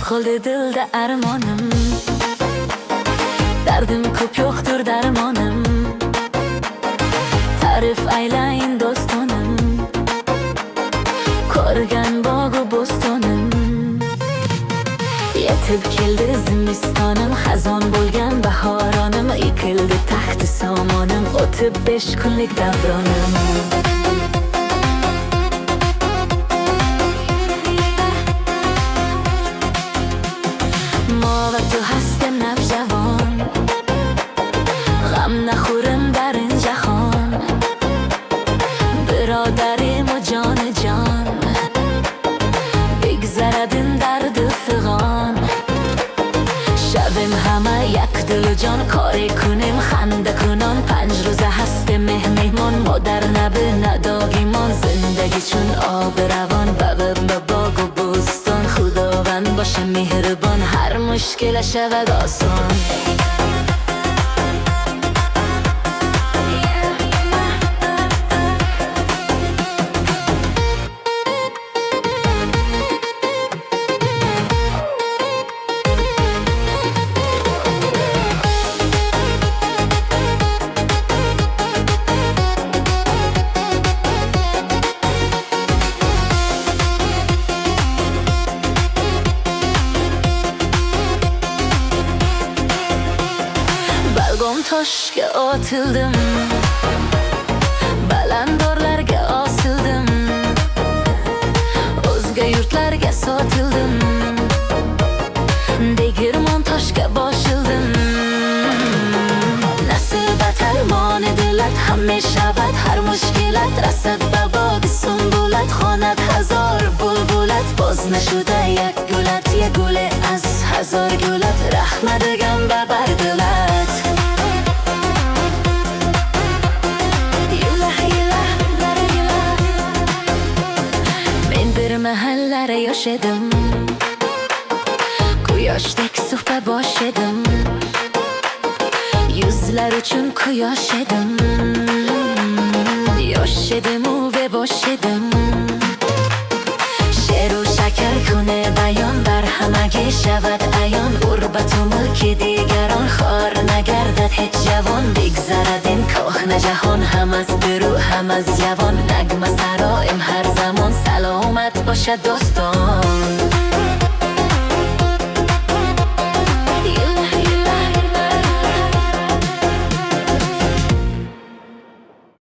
Qoldi dilda armonim, dardim ko'p yo'qdir darmonim. Ta'rif aylayin do'stonim, ko'rgan bog'u bo'stonim. Yetib keldi zimistonim, xazon bo'lgan bahoronim. Yiqildi taxti somonim, o'tib 5 kunlik davronim. تو هستم نوجوان، غم نخورم در این جهان. برادریم و جان جان، بگذرد این درد فغان. شبیم همه یک دل و جان، کاری کنیم خنده کنان. 5 روزه هست مهمان، ما در نبه نداگیمان. زندگی چون آب روان، به باغ و بوستان. خداوند باشه مهربان، هر مشکل شود آسان. Toshga otildim, balandorlarga osildim. O'zga yurtlarga sotildim, degirmon toshga boshildim. Nasibat armon dilat, hamisha abad har mushkilat. Rasad babodi sunbulat, xonat hazor bulbulat. Boz nashuda yak gulat, ye gule az hazor gulat. Rahmadigan babar dilat. Mahallere yaşadım, quyoşdek suhba boshladim. Yüzler uchun quyosh edim, yosh edim ve bosh edim. She'ru shakar kune bayon, bar hamaga shavad ayon. Urbatumi ki digaron, khor nagardad hech javon. Bigzarad in kohna jahon, ham az biru ham az javon. Nagma saroim har zamon, salomat bosha do'ston.